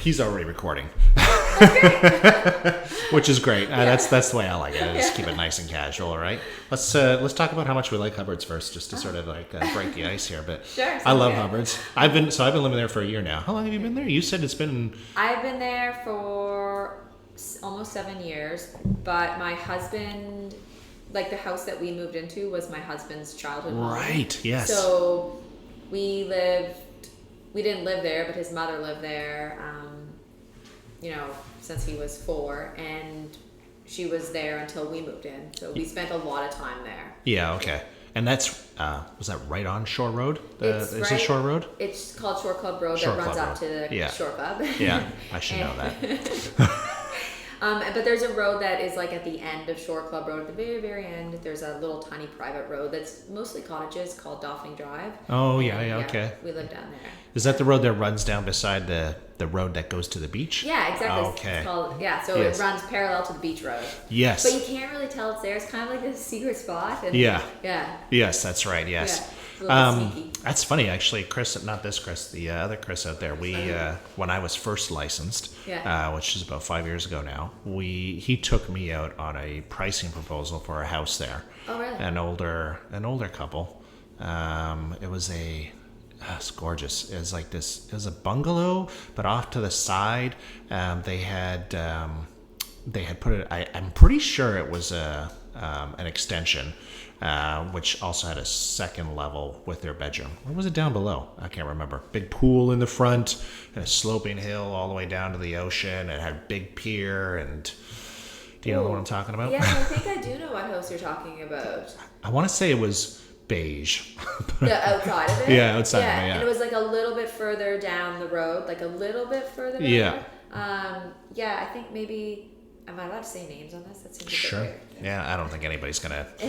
He's already recording, That's which is great. Yeah. That's the way I like it. I just keep it nice and casual, right? Let's talk about how much we like Hubbards first, just to sort of like break the ice here. But Sure, I love good. Hubbards. I've been living there for a year now. How long have you been there? You said it's been. I've been there for almost 7 years, but my husband, like the house that we moved into was my husband's childhood home. Right. Yes. So we didn't live there, but his mother lived there, since he was 4, and she was there until we moved in. So we spent a lot of time there. Yeah. Okay. And that's was that right on Shore Road? It's Is right- it Shore Road? It's called Shore Club Road Shore that runs Club up to Road. the Yeah. Shore Club. Yeah, I should know that. But there's a road that is like at the end of Shore Club Road. At the very, very end, there's a little tiny private road that's mostly cottages called Doffing Drive. Oh, yeah, And, okay. We live down there. Is that the road that runs down beside the road that goes to the beach? Yeah, exactly. Okay. It's called, so Yes. it runs parallel to the beach road. Yes. But you can't really tell it's there. It's kind of like a secret spot. And Yeah. Yeah. Yes, that's right. Yes. Yeah. It's a little sneaky. That's funny, actually. Chris, not this Chris, the other Chris out there. We, when I was first licensed, Yeah. which is about 5 years ago now, he took me out on a pricing proposal for a house there. Oh, really? An older couple. It's gorgeous. It was like this. It was a bungalow, but off to the side, they had put it. I'm pretty sure it was an extension, which also had a second level with their bedroom. Or was it down below? I can't remember. Big pool in the front, and a sloping hill all the way down to the ocean. It had a big pier, and do you know what I'm talking about? Yeah, I think I do know what house you're talking about. I want to say it was beige. The outside of it? Yeah, outside of it, yeah. And it was like a little bit further down the road, like a little bit further down. Yeah. I think maybe, am I allowed to say names on this? That seems a bit Sure. weird. Yeah, I don't think anybody's gonna. I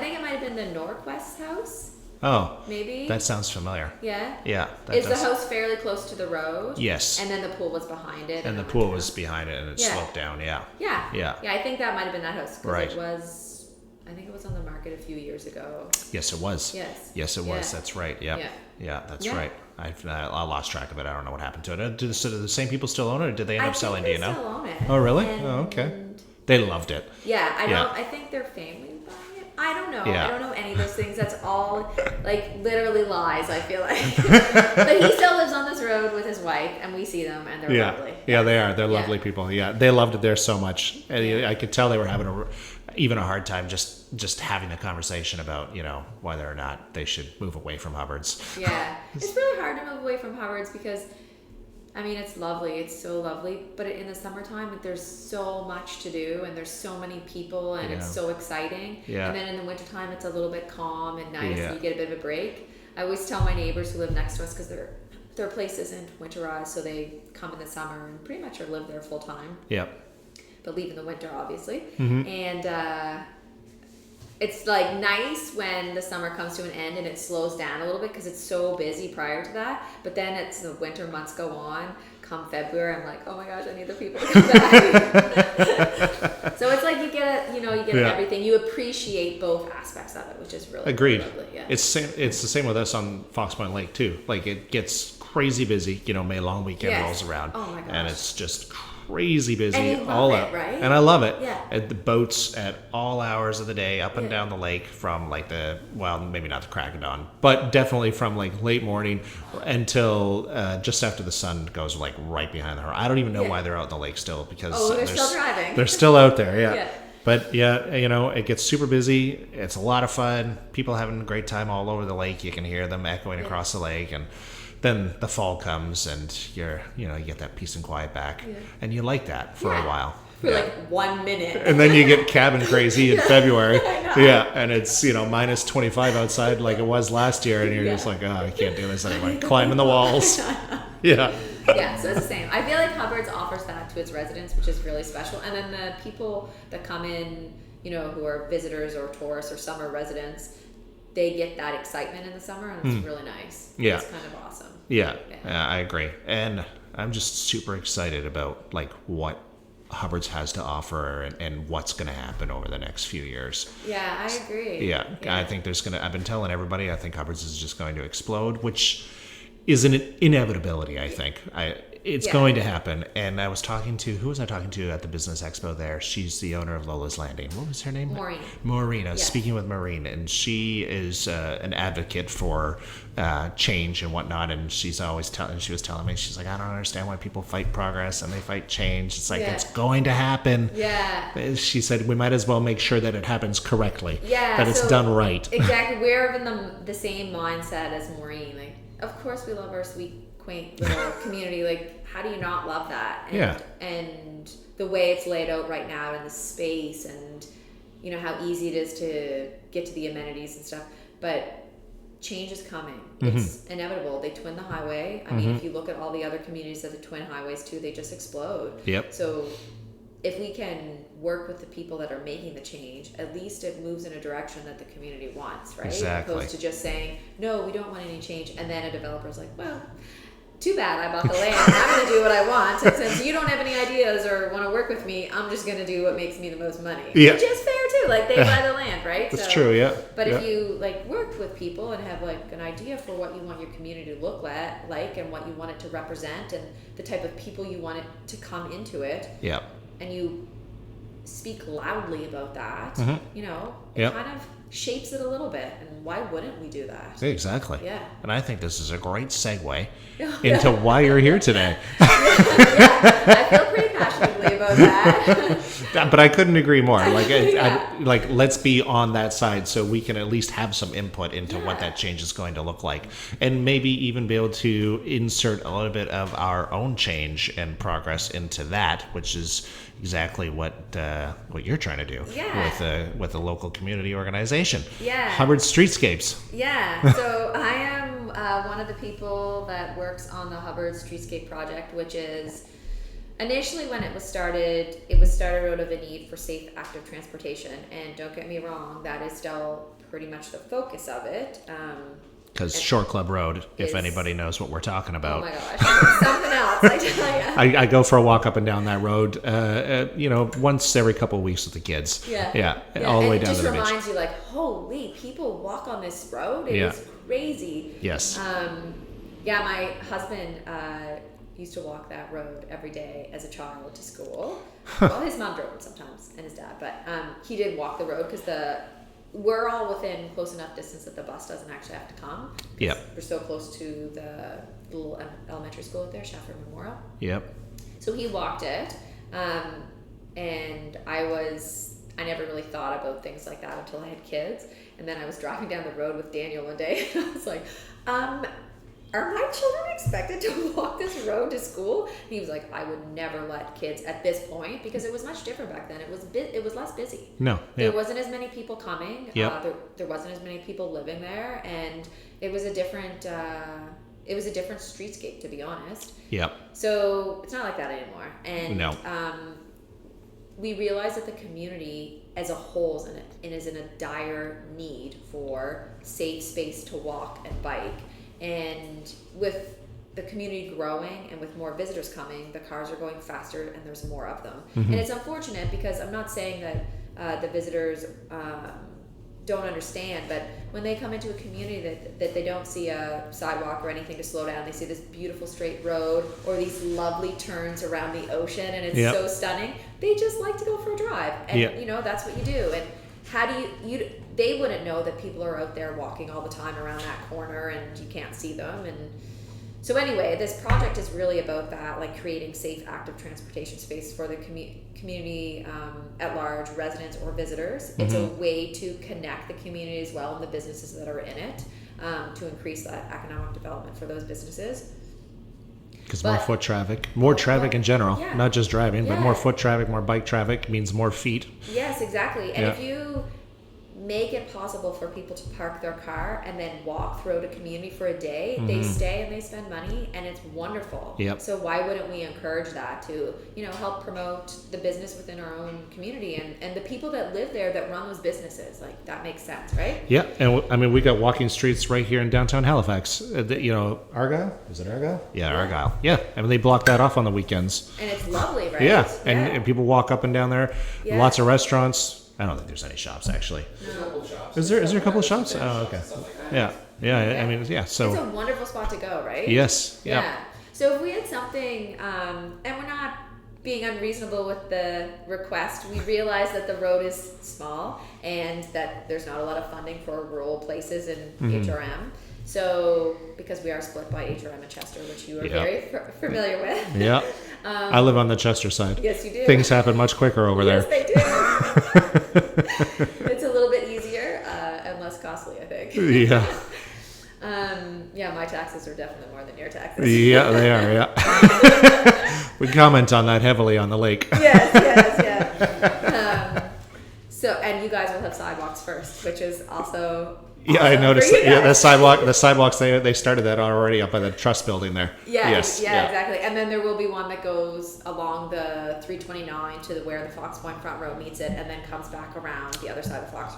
think it might have been the Northwest house, Oh, maybe. that sounds familiar. Yeah. Yeah. That Is does. the house fairly close to the road? Yes. And then the pool was behind it. And the pool was behind it, and it Yeah. sloped down. Yeah. Yeah. Yeah. Yeah, I think that might have been that house. 'Cause Right. I think it was on the market a few years ago. Yes, it was. Yes. Yes, it was. Yeah. That's right. Yep. Yeah. Yeah, that's Yeah. right. I lost track of it. I don't know what happened to it. Do the same people still own it, or did they end up selling? Do you know? Still own it. Oh, really? And- Oh, okay. They loved it. Yeah, Yeah. I think their family was buying it. I don't know. Yeah. I don't know any of those things. That's all like literally lies, I feel like. But he still lives on this road with his wife, and we see them, and they're Yeah. lovely. Yeah, they are. They're Yeah. lovely people. Yeah, they loved it there so much. And I could tell they were having even a hard time just having a conversation about, whether or not they should move away from Hubbards. Yeah. It's really hard to move away from Hubbards because, it's lovely. It's so lovely. But in the summertime, there's so much to do, and there's so many people, and it's Yeah. so exciting. Yeah. And then in the wintertime, it's a little bit calm and nice, Yeah. and you get a bit of a break. I always tell my neighbors who live next to us, because their place isn't winterized, so they come in the summer and pretty much live there full time, Yep. but leave in the winter, obviously. Mm-hmm. And it's like nice when the summer comes to an end and it slows down a little bit because it's so busy prior to that. But then it's the winter months go on. Come February, I'm like, oh my gosh, I need the people to come back. So it's like you get Yeah. everything. You appreciate both aspects of it, which is really Agreed. lovely. Yeah. It's the same with us on Fox Point Lake too. Like it gets crazy busy. May long weekend Yes. rolls around, Oh my gosh. and it's just crazy busy And you love all it, out. right? And I love it. Yeah. At the boats at all hours of the day, up and Yeah. down the lake from maybe not the crack of dawn, but definitely from like late morning until just after the sun goes like right behind the horizon. I don't even know Yeah. why they're out in the lake still because they're still driving. They're still out there. Yeah. Yeah. But yeah, it gets super busy. It's a lot of fun. People having a great time all over the lake. You can hear them echoing across the lake, and then the fall comes, and you get that peace and quiet back, and you like that for a Yeah. while. For like 1 minute. And then you get cabin crazy in February. I know. Yeah, and it's minus 25 outside like it was last year, and you're just like, oh, I can't do this anymore. Climbing the walls. Yeah. Yeah, so it's the same. I feel like Hubbards offers that to its residents, which is really special. And then the people that come in, who are visitors or tourists or summer residents, they get that excitement in the summer, and it's really nice. Yeah. It's kind of awesome. Yeah, Yeah. I agree. And I'm just super excited about like what Hubbards has to offer and what's going to happen over the next few years. Yeah, I agree. Yeah, I think I've been telling everybody, I think Hubbards is just going to explode, which is an inevitability. I think it's Yeah. going to happen. And I was talking to, who was I talking to at the business expo there? She's the owner of Lola's Landing. What was her name? Maureen. I was speaking with Maureen, and she is an advocate for change and whatnot. And she's always she was telling me, she's like, I don't understand why people fight progress and they fight change. It's like, it's going to happen. Yeah. She said, we might as well make sure that it happens correctly. Yeah. That it's done right. Exactly. We're in the same mindset as Maureen. Like, of course we love our sweet, quaint little community. Like, how do you not love that? And the way it's laid out right now in the space, and you know how easy it is to get to the amenities and stuff. But change is coming. It's inevitable. They twin the highway. I mean, if you look at all the other communities that the twin highways too, they just explode. So if we can work with the people that are making the change, at least it moves in a direction that the community wants, right? Exactly. Opposed to just saying, no, we don't want any change. And then a developer's like, well, too bad, I bought the land. I'm going to do what I want. And since you don't have any ideas or want to work with me, I'm just going to do what makes me the most money. Yeah. Which is fair too. Like, they buy the land, right? That's true, yeah. But if you like worked with people and have like an idea for what you want your community to look like and what you want it to represent and the type of people you want it to come into it. And you speak loudly about that, you know, it kind of shapes it a little bit. And why wouldn't we do that? Exactly. Yeah. And I think this is a great segue into why you're here today. I feel pretty passionately about that. But I couldn't agree more. Like, let's be on that side so we can at least have some input into what that change is going to look like, and maybe even be able to insert a little bit of our own change and progress into that, which is exactly what you're trying to do with a local community organization. Hubbards Street Scapes. So I am one of the people that works on the Hubbards Street Scape Project, which is initially, when it was started out of a need for safe, active transportation. And don't get me wrong, that is still pretty much the focus of it. Because Shore Club Road, if anybody knows what we're talking about. Oh my gosh, something else, I tell you. I go for a walk up and down that road, once every couple of weeks with the kids. All the way down to the beach. It just reminds you, like, holy, people walk on this road. It is crazy. Yes. My husband used to walk that road every day as a child to school. Well, his mom drove him sometimes, and his dad, but he did walk the road because we're all within close enough distance that the bus doesn't actually have to come. We're so close to the little elementary school out there, Shafford Memorial. So he walked it, and I never really thought about things like that until I had kids. And then I was driving down the road with Daniel one day, and I was like, are my children expected to walk this road to school? And he was like, I would never let kids at this point, because it was much different back then. It was less busy. There wasn't as many people coming. There wasn't as many people living there, and it was a different streetscape, to be honest. So it's not like that anymore. And we realized that the community as a whole is in a dire need for safe space to walk and bike. And with the community growing and with more visitors coming, the cars are going faster and there's more of them. And it's unfortunate, because I'm not saying that the visitors don't understand, but when they come into a community that they don't see a sidewalk or anything to slow down, they see this beautiful straight road or these lovely turns around the ocean, and it's so stunning, they just like to go for a drive. And that's what you do. And how do you they wouldn't know that people are out there walking all the time around that corner and you can't see them. And so anyway, this project is really about that, like creating safe, active transportation space for the community at large, residents or visitors. It's a way to connect the community as well and the businesses that are in it, to increase that economic development for those businesses. Because more foot traffic, more traffic in general, not just driving, but more foot traffic, more bike traffic means more feet. Yes, exactly. And if you make it possible for people to park their car and then walk throughout a community for a day, they stay and they spend money, and it's wonderful. So why wouldn't we encourage that to, help promote the business within our own community and the people that live there that run those businesses? Like, that makes sense, right? Yeah. And I mean, we got walking streets right here in downtown Halifax. Argyle? Is it Argyle? Yeah, Argyle. Yeah. I mean, they block that off on the weekends. And it's lovely, right? And people walk up and down there. Lots of restaurants. I don't think there's any shops, actually. No. Is there a couple of shops? Oh, okay. Yeah. I mean, yeah. It's So a wonderful spot to go, right? yes. Yeah. Yeah. So if we had something, and we're not being unreasonable with the request, we realize that the road is small and that there's not a lot of funding for rural places in HRM. So, because we are split by HRM and Chester, which you are very familiar with. Yeah. I live on the Chester side. Yes, you do. Things happen much quicker over there. Yes, they do. It's a little bit easier and less costly, I think. Yeah. Yeah, my taxes are definitely more than your taxes. Yeah, they are. Yeah. We comment on that heavily on the lake. Yes. So, and you guys will have sidewalks first, which is also Yeah, I awesome noticed. for you Yeah, guys. the sidewalks. They started that already up by the trust building there. Yeah, Yes. yeah, exactly. And then there will be one that goes along the 329 to where the Fox Point Front Road meets it, and then comes back around the other side of Fox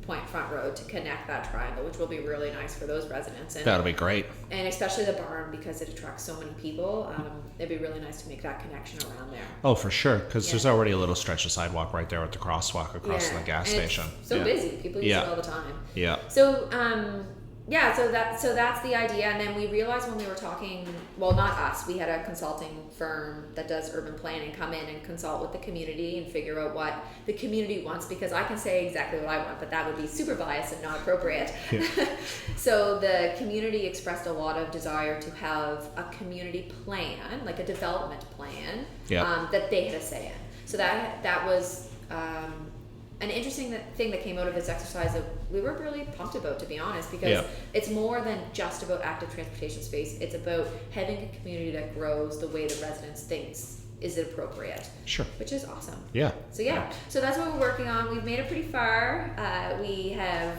Point Front Road to connect that triangle, which will be really nice for those residents. And, That'll be great. and especially the barn, because it attracts so many people. It'd be really nice to make that connection around there. Oh, for sure. Because there's already a little stretch of sidewalk right there at the crosswalk across from the gas and station. It's so busy. People use it all the time. Yeah. So, so that's the idea. And then we realized when we were talking, well, not us, we had a consulting firm that does urban planning come in and consult with the community and figure out what the community wants, because I can say exactly what I want, but that would be super biased and not appropriate. Yeah. So the community expressed a lot of desire to have a community plan, like a development plan, that they had a say in. So that was an interesting thing that came out of this exercise that we were really pumped about, to be honest, because it's more than just about active transportation space. It's about having a community that grows the way the residents thinks is it appropriate. Sure. Which is awesome. Yeah. So that's what we're working on. We've made it pretty far. We have.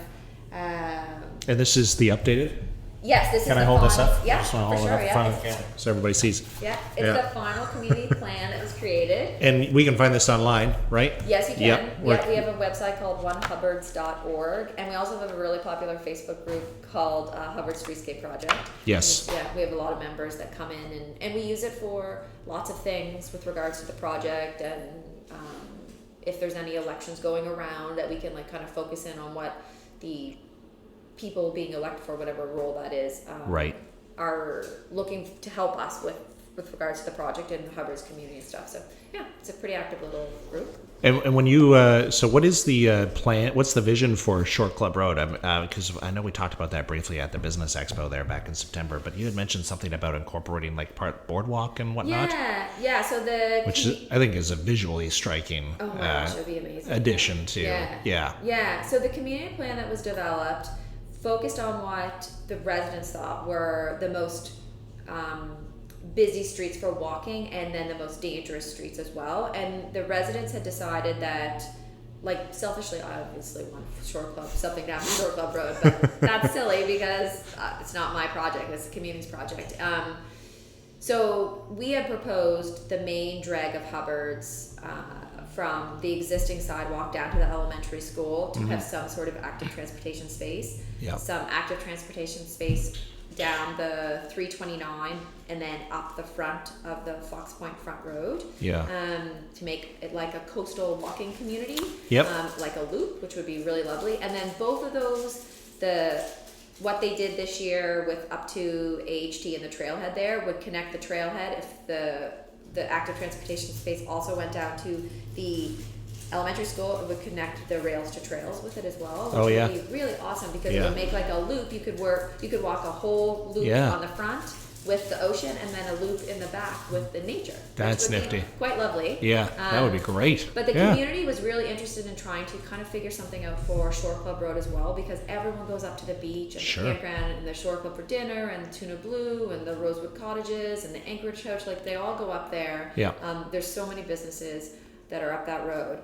And this is the updated. Yes, this is Can the I hold final, this up? Yeah, Just wanna for hold sure. it up in front of the camera so everybody sees. Yeah, it's the final community plan that was created. And we can find this online, right? Yes, you can. Yep. We have a website called onehubbards.org, and we also have a really popular Facebook group called Hubbards Street Scape Project. Yes. Yeah, we have a lot of members that come in, and we use it for lots of things with regards to the project, and if there's any elections going around, that we can like kind of focus in on what the people being elected for whatever role that is are looking to help us with regards to the project and the Hubbards community and stuff. So yeah, it's a pretty active little group. And when you so what is the plan? What's the vision for Short Club Road? Because I know we talked about that briefly at the Business Expo there back in September, but you had mentioned something about incorporating like part boardwalk and whatnot. Yeah. So which I think is a visually striking it'd be amazing addition to Yeah. So the community plan that was developed focused on what the residents thought were the most busy streets for walking, and then the most dangerous streets as well. And the residents had decided that, like, selfishly, I obviously want Short Club, something down Short Club Road, but that's silly because it's not my project, it's the community's project. So we had proposed the main drag of Hubbards from the existing sidewalk down to the elementary school to have some sort of active transportation space, some active transportation space down the 329 and then up the front of the Fox Point Front Road to make it like a coastal walking community, like a loop, which would be really lovely. And then both of those, what they did this year with up to AHT and the trailhead there would connect the trailhead if the active transportation space also went down to the elementary school. It would connect the rails to trails with it as well, which would be really awesome because it would make like a loop. You could walk a whole loop on the front with the ocean and then a loop in the back with the nature. That's nifty. Quite lovely. Yeah, that would be great. But the community was really interested in trying to kind of figure something out for Short Club Road as well, because everyone goes up to the beach and the campground and the Short Club for dinner and Tuna Blue and the Rosewood Cottages and the Anchorage Church. Like, they all go up there. Yeah. There's so many businesses that are up that road.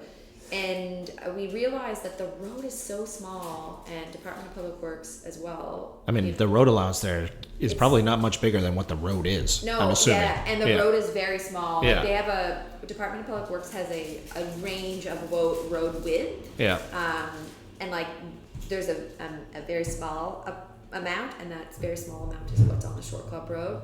And we realized that the road is so small, and Department of Public Works as well. I mean, the road allowance there is probably not much bigger than what the road is. No, I'm assuming. and the road is very small. Yeah. Like, they have Department of Public Works has a range of road width. Yeah. And like, there's a very small amount, and that very small amount is what's on the Short Club Road.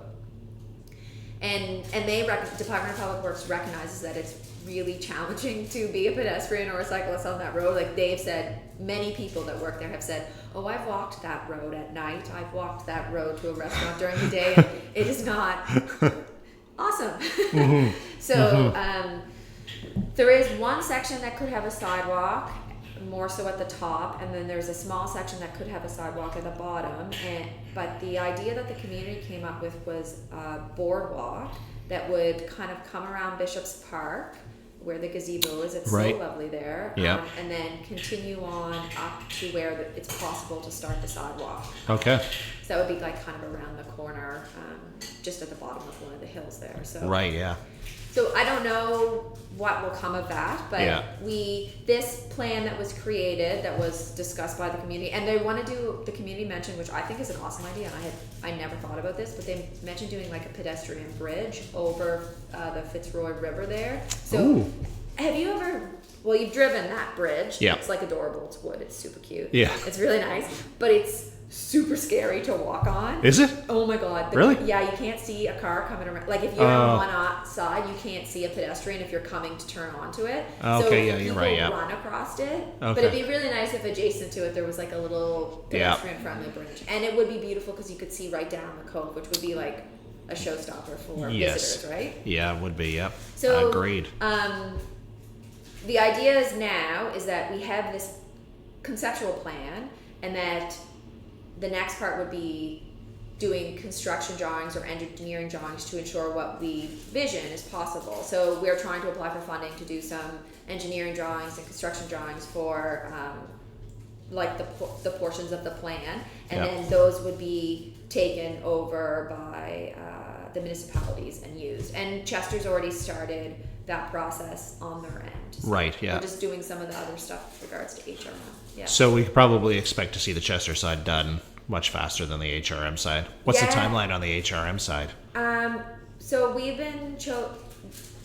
And Department of Public Works recognizes that it's really challenging to be a pedestrian or a cyclist on that road. Like, they've said, many people that work there have said, oh, I've walked that road at night. I've walked that road to a restaurant during the day, and it is not awesome. So there is one section that could have a sidewalk, more so at the top, and then there's a small section that could have a sidewalk at the bottom. But the idea that the community came up with was a boardwalk that would kind of come around Bishop's Park, where the gazebo is. It's Right. so lovely there. Yeah. And then continue on up to where it's possible to start the sidewalk. Okay. So that would be like kind of around the corner, just at the bottom of one of the hills there. So Right. Yeah. So I don't know what will come of that, but Yeah. this plan that was created, that was discussed by the community, and they want to do, the community mentioned, which I think is an awesome idea, and I never thought about this, but they mentioned doing like a pedestrian bridge over the Fitzroy River there. So Ooh. have you ever? Well, you've driven that bridge. Yeah. It's like adorable. It's wood. It's super cute. Yeah. It's really nice, but it's super scary to walk on. Is it? Oh my god. Really? Yeah, you can't see a car coming around. Like if you're on one side, you can't see a pedestrian if you're coming to turn onto it. Okay, so yeah, you're right, yeah. people run across it. But Okay. it'd be really nice if adjacent to it there was like a little pedestrian-friendly bridge. And it would be beautiful because you could see right down the cove, which would be like a showstopper for visitors, right? Yeah, it would be. Yep. So Agreed. The idea is now is that we have this conceptual plan, and that the next part would be doing construction drawings or engineering drawings to ensure what we vision is possible. So we're trying to apply for funding to do some engineering drawings and construction drawings for like the portions of the plan, and then those would be taken over by the municipalities and used. And Chester's already started that process on their end. So Right, yeah. We're just doing some of the other stuff with regards to HRM. Yeah. So we could probably expect to see the Chester side done much faster than the HRM side. What's the timeline on the HRM side? So we've been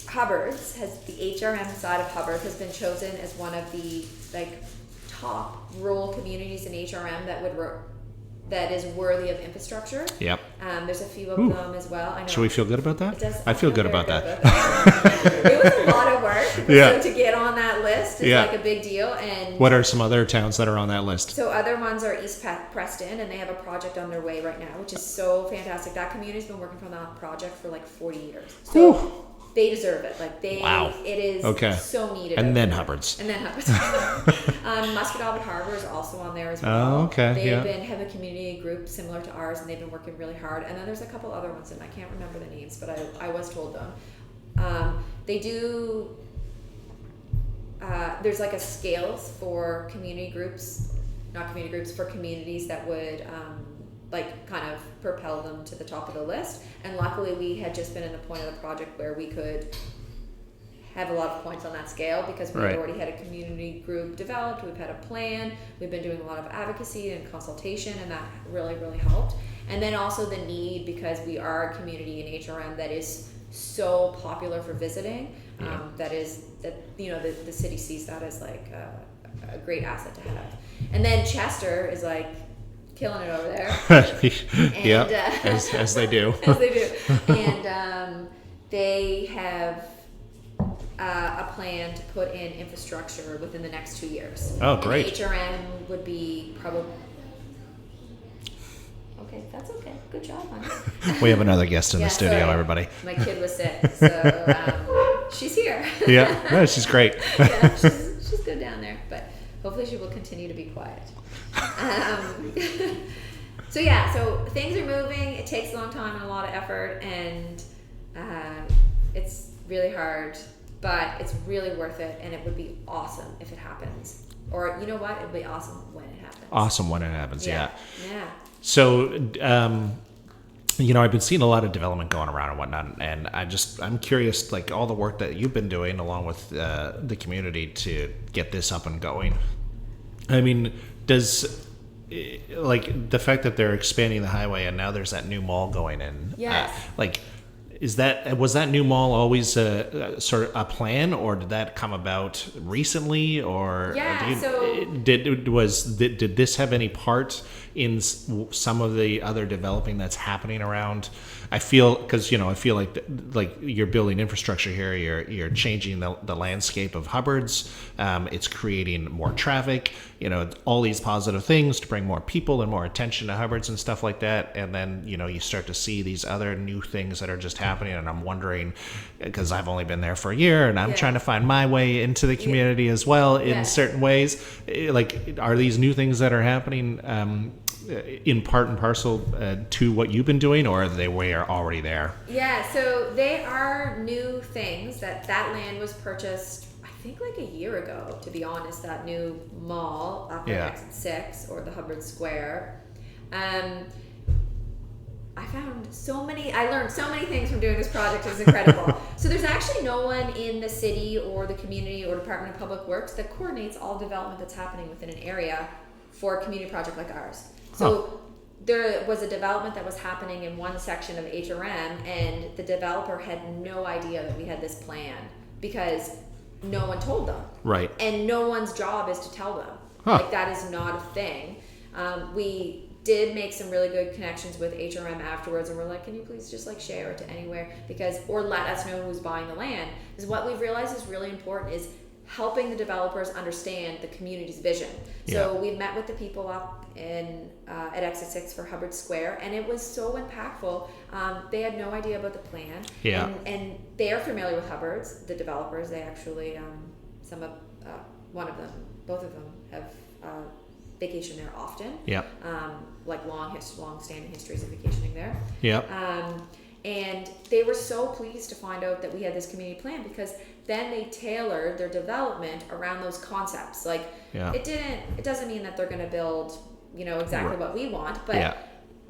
Hubbards the HRM side of Hubbards has been chosen as one of the like top rural communities in HRM that is worthy of infrastructure. Yep. There's a few of them as well. I know. Should we feel good about that? It does, I feel good very about that. It was a lot of work. Yeah. So to get on that list is like a big deal. And What are some other towns that are on that list? so other ones are East Preston, and they have a project underway right now, which is so fantastic. That community's been working on that project for like 40 years. So Whew. they deserve it. Like it is so needed. And then Hubbards. And then Hubbards. Muscatawbet Harbor is also on there as well. Oh, okay. They have a community group similar to ours, and they've been working really hard. And then there's a couple other ones, and I can't remember the names, but I was told them. They do. There's like a scales for community groups, not community groups, for communities that would like kind of propel them to the top of the list. And luckily we had just been in the point of the project where we could have a lot of points on that scale because we had already had a community group developed. We've had a plan. We've been doing a lot of advocacy and consultation, and that really, really helped. And then also the need, because we are a community in HRM that is so popular for visiting, the city sees that as like a great asset to have. And then Chester is like killing it over there. And, as they do. As they do. And they have a plan to put in infrastructure within the next 2 years. Oh, great. And HRM would be probably... Okay, that's okay. Good job, honey. We have another guest in the studio, sorry. everybody. My kid was sick, so she's here. Yeah, no, she's great. Yeah, she's good down there, but hopefully she will continue to be quiet. So things are moving. It takes a long time and a lot of effort, and it's really hard, but it's really worth it, and it would be awesome if it happens. Or you know what? It would be awesome when it happens. Awesome when it happens, yeah. Yeah. So, I've been seeing a lot of development going around and whatnot, and I'm curious, like all the work that you've been doing along with the community to get this up and going. I mean, does like the fact that they're expanding the highway and now there's that new mall going in? Yes. Was that new mall always sort of a plan, or did that come about recently, or Yeah, did this have any part in some of the other developing that's happening around. I feel like you're building infrastructure here. You're changing the landscape of Hubbards. It's creating more traffic. All these positive things to bring more people and more attention to Hubbards and stuff like that. And then you start to see these other new things that are just happening. And I'm wondering, because I've only been there for a year, and I'm trying to find my way into the community as well in certain ways. Like, are these new things that are happening in part and parcel to what you've been doing, or are they already there? Yeah, so they are new things. That land was purchased, I think, like a year ago, to be honest. That new mall up at Exit 6, or the Hubbards Square. I learned so many things from doing this project. It was incredible. So there's actually no one in the city or the community or Department of Public Works that coordinates all development that's happening within an area for a community project like ours. So there was a development that was happening in one section of HRM, and the developer had no idea that we had this plan because no one told them. Right. And no one's job is to tell them. Like, that is not a thing. We did make some really good connections with HRM afterwards, and we're like, can you please just like share it to anywhere, or let us know who's buying the land. Because what we've realized is really important is helping the developers understand the community's vision. So we've met with the people up at Exit 6 for Hubbards Square, and it was so impactful. They had no idea about the plan, and they are familiar with Hubbards, the developers. They actually, both of them have vacation there often. Like long-standing histories of vacationing there. And they were so pleased to find out that we had this community plan, because then they tailored their development around those concepts. Like, it doesn't mean that they're going to build, exactly what we want, but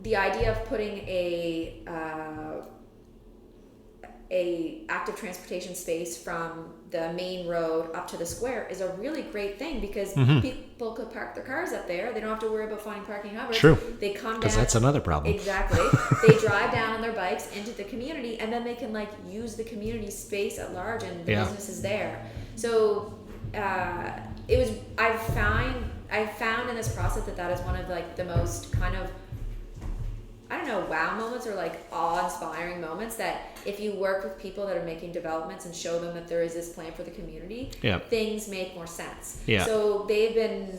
the idea of putting a active transportation space from the main road up to the square is a really great thing, because people could park their cars up there. They don't have to worry about finding parking in Hubbards. True. They come down. Because that's another problem. Exactly. They drive down on their bikes into the community, and then they can use the community space at large, and the business is there. So I found in this process that is one of the most kind of, I don't know, wow moments, or awe-inspiring moments, that if you work with people that are making developments and show them that there is this plan for the community, things make more sense. So they've been,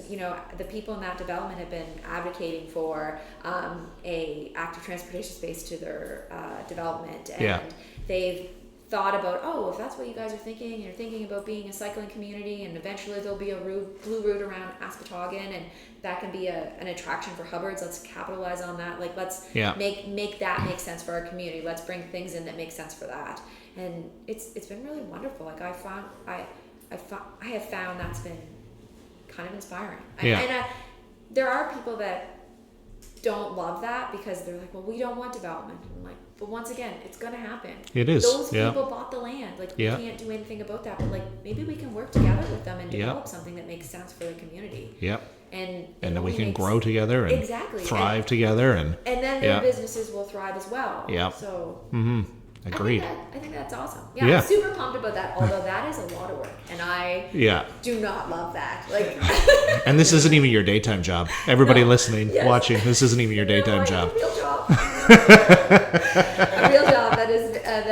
the people in that development have been advocating for a active transportation space to their development, and they've thought about, if that's what you guys are thinking, and you're thinking about being a cycling community, and eventually there'll be a blue route around Aspatagan, and that can be an attraction for Hubbards. Let's capitalize on that. Let's make that make sense for our community. Let's bring things in that make sense for that. And it's been really wonderful. I have found that's been kind of inspiring. And there are people that don't love that, because they're like, well, we don't want development. And I'm like, but once again, it's going to happen. It is. Those people bought the land. We can't do anything about that. But maybe we can work together with them and develop something that makes sense for the community. And then we can grow together and thrive together, and then their businesses will thrive as well. So agreed. I think that's awesome. I'm super pumped about that. Although that is a lot of work, and I do not love that. And this isn't even your daytime job. Everybody listening, watching, this isn't even your daytime job. A real job. A real job that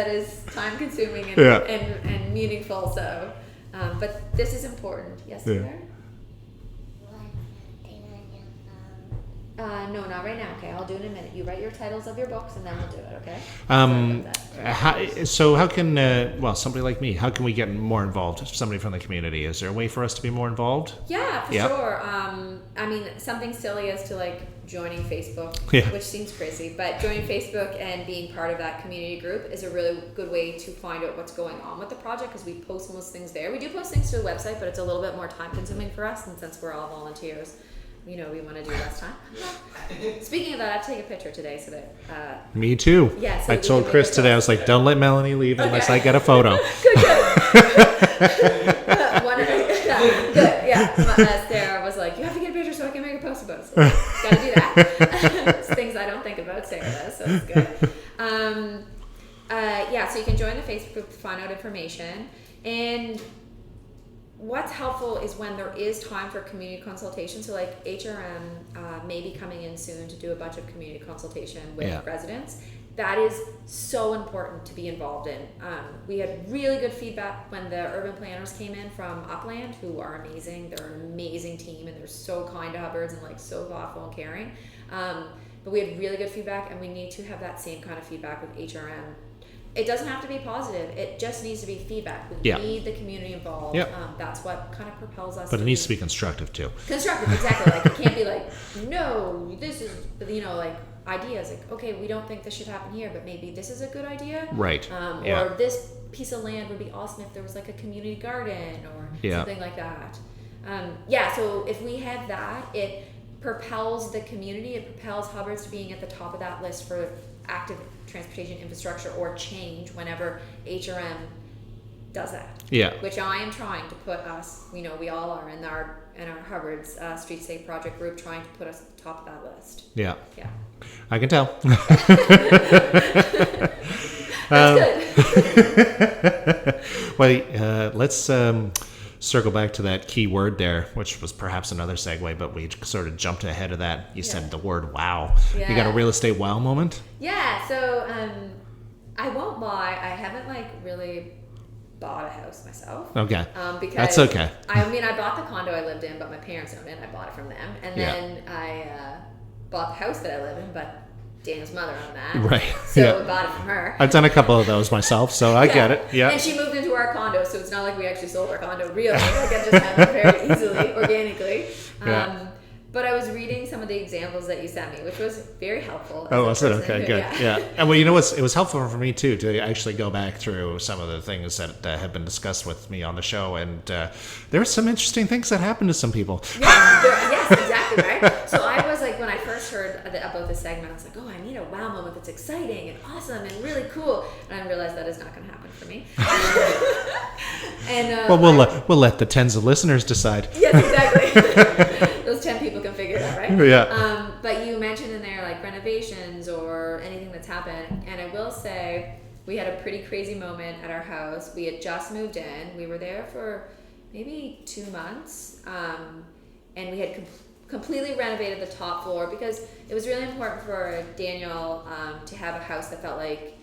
is time consuming and meaningful. So, but this is important. Yes, Claire? No, not right now. Okay, I'll do it in a minute. You write your titles of your books, and then we'll do it. Okay. So how can somebody like me? How can we get more involved? Somebody from the community. Is there a way for us to be more involved? Yeah, for sure. I mean, something silly as to joining Facebook, which seems crazy, but joining Facebook and being part of that community group is a really good way to find out what's going on with the project, because we post most things there. We do post things to the website, but it's a little bit more time consuming for us, and since we're all volunteers, we want to do less time. Speaking of that, I have to take a picture today so that... Me too. Yeah, so I told Chris today, I was like, don't let Melanie leave unless I get a photo. Good. Good, yeah. Sarah was like, you have to get a picture so I can make a post about it. So gotta do that. It's things I don't think about, Sarah does, so it's good. So you can join the Facebook group to find out information. And what's helpful is when there is time for community consultation. So like HRM may be coming in soon to do a bunch of community consultation with residents. That is so important to be involved in. We had really good feedback when the urban planners came in from Upland, who are amazing. They're an amazing team, and they're so kind to Hubbards and like so thoughtful and caring. But we had really good feedback, and we need to have that same kind of feedback with HRM. It doesn't have to be positive. It just needs to be feedback. We need the community involved. That's what kind of propels us. But it needs to be constructive too. Constructive, exactly. Like, it can't be like, no, this is, like ideas. Like, okay, we don't think this should happen here, but maybe this is a good idea. Right. Or this piece of land would be awesome if there was like a community garden or something like that. So if we have that, it propels the community. It propels Hubbards to being at the top of that list for active transportation infrastructure or change whenever HRM does that. Which I am trying to put us, we all are in our Hubbards Street Scape Project group, trying to put us at the top of that list. Yeah. I can tell. That's good. Well, let's circle back to that key word there, which was perhaps another segue, but we sort of jumped ahead of that. You said the word wow. You got a real estate wow moment? So I won't lie, I haven't really bought a house myself. Okay. Because that's okay. I bought the condo I lived in, but my parents owned it, and I bought it from them. And then I bought the house that I live in, but Dana's mother owned that. Right. So we bought it from her. I've done a couple of those myself, so I get it. Yeah. And she moved into our condo, so it's not like we actually sold our condo really. Like, it just happened very easily, organically. But I was reading some of the examples that you sent me, which was very helpful. Oh, was it? Okay, good. Yeah. And well, it was helpful for me too to actually go back through some of the things that have been discussed with me on the show, and there were some interesting things that happened to some people. Yes, exactly, right? So I was like, when I first heard about this segment, I was like, oh, I need a wow moment that's exciting and awesome and really cool. And I realized that is not going to happen for me. And we'll let the tens of listeners decide. Yes, exactly. Those 10 people can figure it out, right? Yeah. But you mentioned in there like renovations or anything that's happened, and I will say we had a pretty crazy moment at our house. We had just moved in. We were there for maybe 2 months, and we had completely renovated the top floor because it was really important for Daniel to have a house that felt like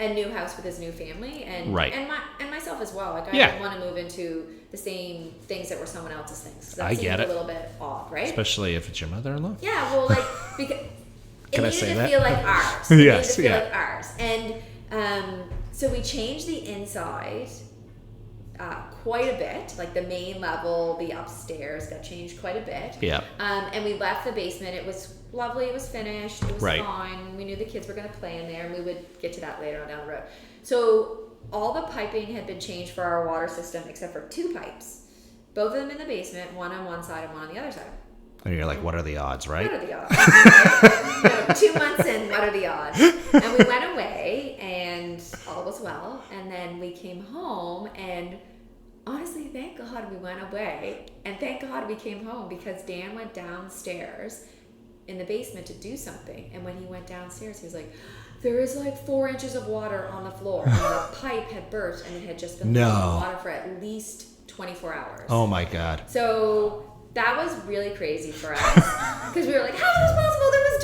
a new house with his new family, and myself as well. Like, I didn't want to move into the same things that were someone else's things. That I get it. A little bit odd, right? Especially if it's your mother-in-law. Yeah, well, like, because it needed to feel like ours. Yes, like ours. And so we changed the inside quite a bit. Like, the main level, the upstairs got changed quite a bit. Yeah. And we left the basement. It was lovely. It was finished. It was fine. We knew the kids were going to play in there, and we would get to that later on down the road. So all the piping had been changed for our water system except for 2 pipes. Both of them in the basement, one on one side and one on the other side. And you're like, what are the odds, right? What are the odds? 2 months in, what are the odds? And we went away, and all was well. And then we came home, and honestly, thank God we went away. And thank God we came home, because Dan went downstairs in the basement to do something. And when he went downstairs, he was like, there is like 4 inches of water on the floor. And the pipe had burst, and it had just been losing water for at least 24 hours. Oh my God. So that was really crazy for us, because we were like, how is this possible? There was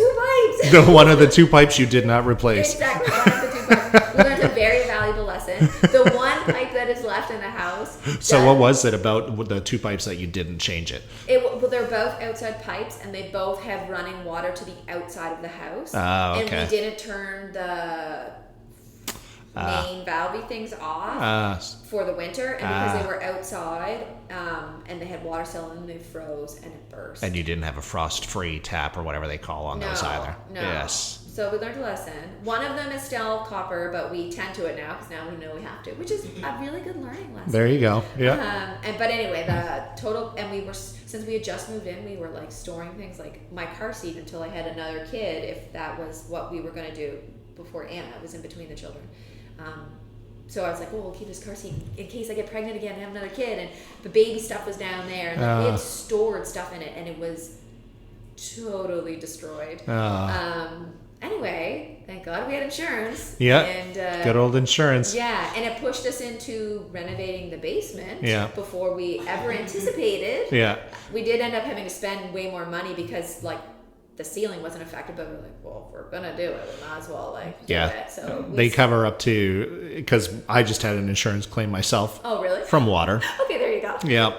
2 pipes. One of the 2 pipes you did not replace. Exactly, one of the 2 pipes. We learned a very valuable lesson. The one pipe that is left in the house. So what was it about the 2 pipes that you didn't change it? Well, they're both outside pipes, and they both have running water to the outside of the house. Okay. And we didn't turn the main valvey things off for the winter, and because they were outside, and they had water still in them, they froze and it burst. And you didn't have a frost-free tap or whatever they call on those either. No. Yes. So we learned a lesson. One of them is still copper, but we tend to it now because now we know we have to, which is a really good learning lesson. There you go. Yeah. But anyway, the total, and we were, since we had just moved in, we were like storing things like my car seat until I had another kid, if that was what we were going to do before Anna was in between the children. So I was like, well, we'll keep this car seat in case I get pregnant again and have another kid. And the baby stuff was down there, and we had stored stuff in it, and it was totally destroyed. Anyway, thank God we had insurance. Yeah. And good old insurance. yeah, and it pushed us into renovating the basement before we ever anticipated. Yeah. We did end up having to spend way more money because like the ceiling wasn't affected, but we're like, well, if we're gonna do it, we might as well like do it. So they cover up to, because I just had an insurance claim myself. Oh, really? From water. Okay, there you go. Yeah.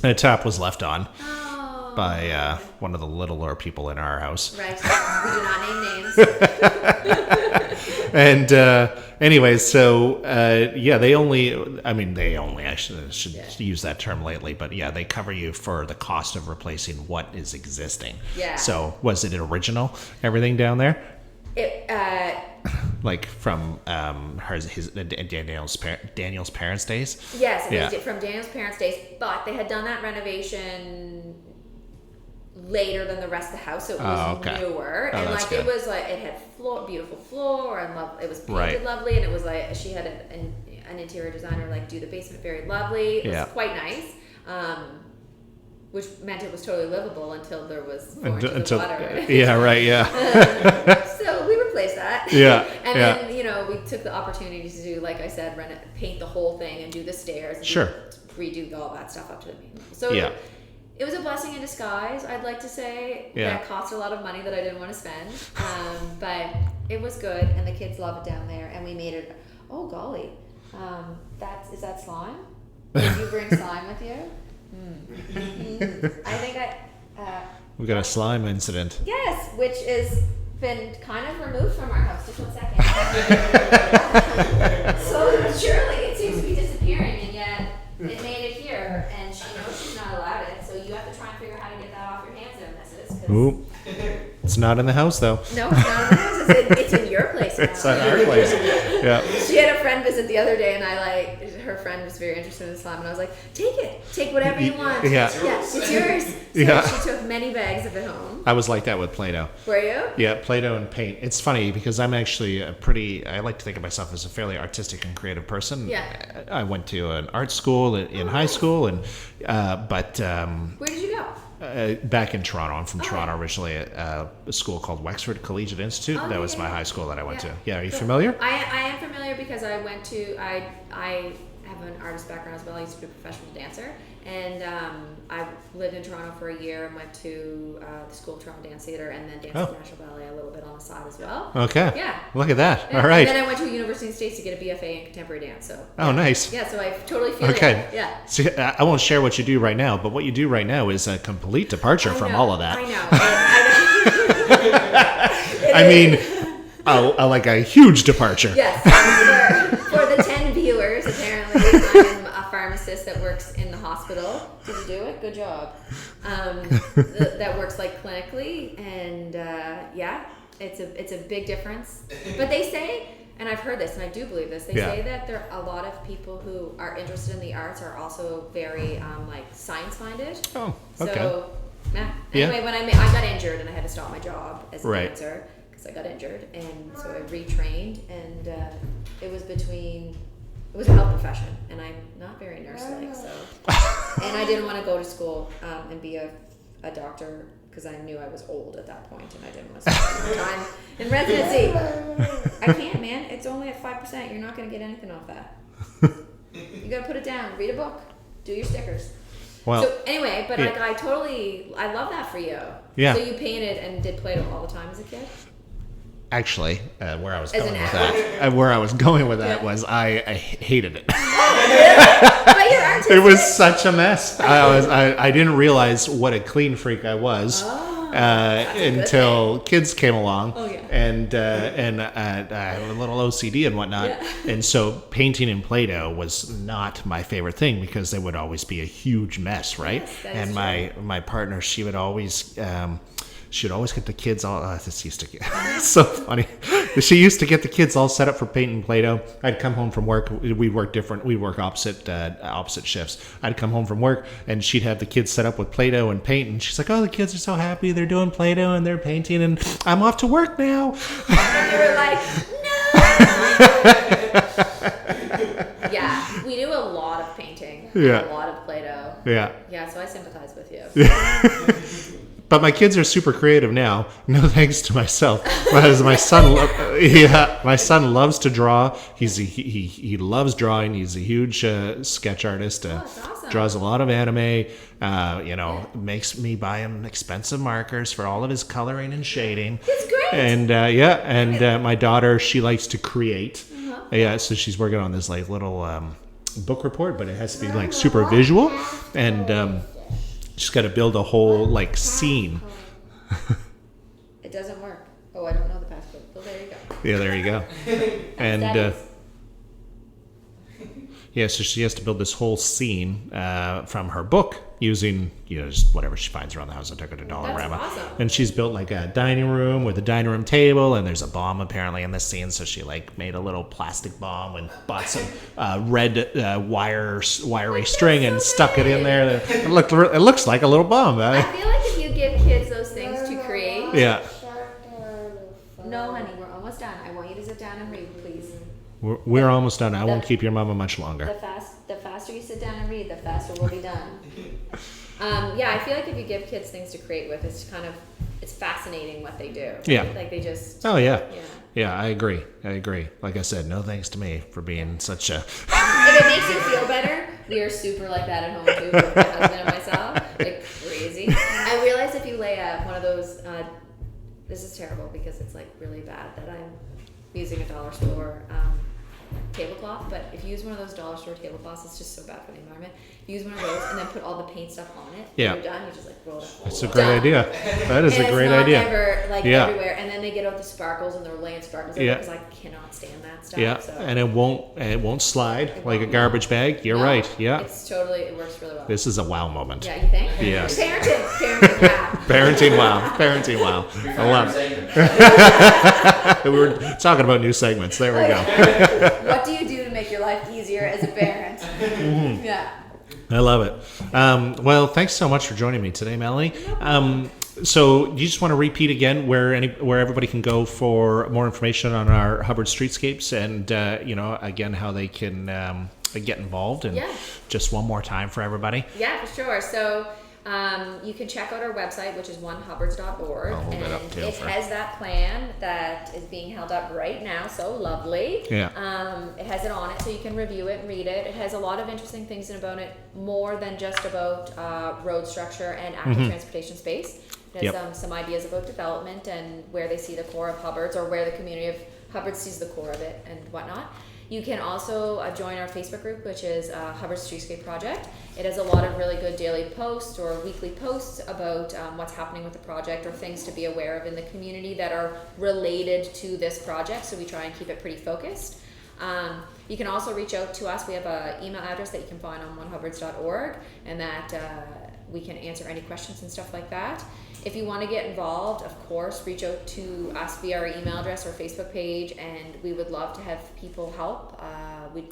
And a tap was left on Oh. by one of the littler people in our house. Right. We do not name names. And anyways, so I should use that term lately, but yeah, they cover you for the cost of replacing what is existing. Yeah. So was it original, everything down there? It Like from Daniel's parents' days? yes, it was from Daniel's parents' days, but they had done that renovation later than the rest of the house, so it was newer, and like good. It was like it had beautiful floor, and it was painted lovely, and it was like she had an interior designer like do the basement very lovely. It was quite nice, which meant it was totally livable until there was 4 inches of water. Yeah, right, yeah. So we replaced that. Yeah, and then we took the opportunity to do, like I said, paint the whole thing and do the stairs. And redo all that stuff up to the main level. So it was a blessing in disguise, I'd like to say. That cost a lot of money that I didn't want to spend. But it was good, and the kids love it down there. And we made it. Oh, golly. Is that slime? Did you bring slime with you? I think we got a slime incident. Yes, which has been kind of removed from our house. Just 1 second. So surely it seems to be disappearing, and yet it made it here, and she knows she's not allowed it, so you have to try and figure out how to get that off your hands there, missus. Ooh. It's not in the house, though. No, it's not in the house. It's in your place now. It's in our place. Yeah. She had a friend visit the other day, and her friend was very interested in the slime, and I was like, take whatever you want. Yeah. It's yours. So she took many bags of it home. I was like that with Play-Doh. Were you? Yeah, Play-Doh and paint. It's funny because I'm actually I like to think of myself as a fairly artistic and creative person. Yeah. I went to an art school in high school, and where did you go? Back in Toronto. I'm from Toronto originally, at a school called Wexford Collegiate Institute. That was my high school that I went to. Yeah, are you familiar? I am familiar because I have an artist background as well. I used to be a professional dancer, and I lived in Toronto for a year and went to the School of Toronto Dance Theatre, and then danced at the National Ballet a little bit on the side as well. Okay. Yeah. Look at that. Yeah. All right. And then I went to University of the States to get a BFA in contemporary dance. So. Oh, nice. Yeah, so I totally feel Okay. it. Yeah. See, I won't share what you do right now, but what you do right now is a complete departure from all of that. I know. I mean, like a huge departure. Yes. For the 10 viewers, apparently, I'm a pharmacist that works in the hospital. Did you do it? Good job. That works like clinically, and it's a big difference. But they say, and I've heard this, and I do believe this. They say that there are a lot of people who are interested in the arts are also very like science minded. Oh, okay. So, anyway, when I got injured and I had to stop my job as a dancer. I got injured, and so I retrained, and it was a health profession, and I'm not very nurse-like, so, and I didn't want to go to school and be a doctor, because I knew I was old at that point, and I didn't want to spend more time in residency. I can't, man. It's only at 5%. You're not going to get anything off that. You got to put it down. Read a book. Do your stickers. Well, so anyway, but like I love that for you. Yeah. So you painted and did Play-Doh all the time as a kid? Actually, where I was going with that was I hated it. But you're artistic. It was such a mess. I didn't realize what a clean freak I was until kids came along. Oh, yeah. And I have a little OCD and whatnot. Yeah. And so painting in Play-Doh was not my favorite thing because there would always be a huge mess, right? Yes, and my partner, she would always get the kids all. This used to get so funny. She used to get the kids all set up for painting Play-Doh. I'd come home from work. We work opposite shifts. I'd come home from work and she'd have the kids set up with Play-Doh and paint. And she's like, "Oh, the kids are so happy. They're doing Play-Doh and they're painting, and I'm off to work now." And you were like, "No." Yeah, we do a lot of painting. Yeah. A lot of Play-Doh. Yeah. Yeah, so I sympathize with you. But my kids are super creative now. No thanks to myself. Because my son, my son loves to draw. He loves drawing. He's a huge sketch artist. That's awesome. Draws a lot of anime. Makes me buy him expensive markers for all of his coloring and shading. It's great. And my daughter, she likes to create. Yeah, so she's working on this like little book report, but it has to be like super visual, and she's got to build a whole like scene. It doesn't work. Oh, I don't know the password. Well, there you go. Yeah, there you go. And so she has to build this whole scene from her book using just whatever she finds around the house. I took her to Dollarama. That's awesome. And she's built like a dining room with a dining room table, and there's a bomb apparently in this scene. So she like made a little plastic bomb and bought some red wiry string and stuck it in there. It looks like a little bomb. I feel like if you give kids those things to create. Yeah. No, honey, we're almost done. I want you to sit down and read, please. We're almost done. I won't keep your mama much longer. The faster you sit down and read, the faster we'll be done. I feel like if you give kids things to create with, it's fascinating what they do. Right? Yeah. Like they just. Oh yeah. Yeah, I agree. Like I said, no thanks to me for being such a. If it makes you feel better, we are super like that at home too. With my husband and myself, like crazy. I realized if you lay one of those, this is terrible because it's like really bad that I'm using a dollar store tablecloth, but if you use one of those dollar store tablecloths, it's just so bad for the environment. Use one of those and then put all the paint stuff on it. Yeah. When you're done, you just like roll it. That's a great idea. That is a great idea. And it's not ever everywhere. And then they get out the sparkles and they're laying sparkles everywhere because I cannot stand that stuff. Yeah. So. And it won't slide like a garbage bag. You're right. Yeah. It works really well. This is a wow moment. Yeah, you think? Yes. Parenting wow. Parenting wow. I love it. We were talking about new segments. There we go. What do you do to make your life easier as a parent? Mm-hmm. Yeah. I love it. Well, thanks so much for joining me today, Melanie. So you just want to repeat again where everybody can go for more information on our Hubbards Streetscapes and, again, how they can get involved, and just one more time for everybody. Yeah, for sure. So you can check out our website, which is onehubbards.org. I'll hold and it up too. It has that plan that is being held up right now. So lovely. Yeah. It has it on it, so you can review it and read it. It has a lot of interesting things about it, more than just about road structure and active transportation space. It has some ideas about development and where they see the core of Hubbards, or where the community of Hubbards sees the core of it and whatnot. You can also join our Facebook group, which is Hubbards Street Scape Project. It has a lot of really good daily posts or weekly posts about what's happening with the project, or things to be aware of in the community that are related to this project. So we try and keep it pretty focused. You can also reach out to us. We have an email address that you can find on onehubbards.org, and that we can answer any questions and stuff like that. If you want to get involved, of course, reach out to us via our email address or Facebook page, and we would love to have people help.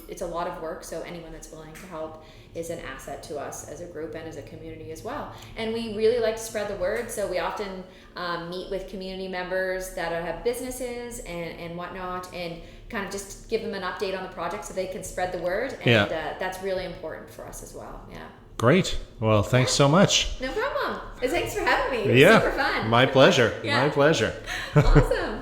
It's a lot of work, so anyone that's willing to help is an asset to us as a group and as a community as well. And we really like to spread the word, so we often meet with community members that have businesses and whatnot, and kind of just give them an update on the project so they can spread the word, and that's really important for us as well. Yeah. Great. Well, thanks so much. No problem. Thanks for having me. It was super fun. My pleasure. Yeah. My pleasure. Awesome.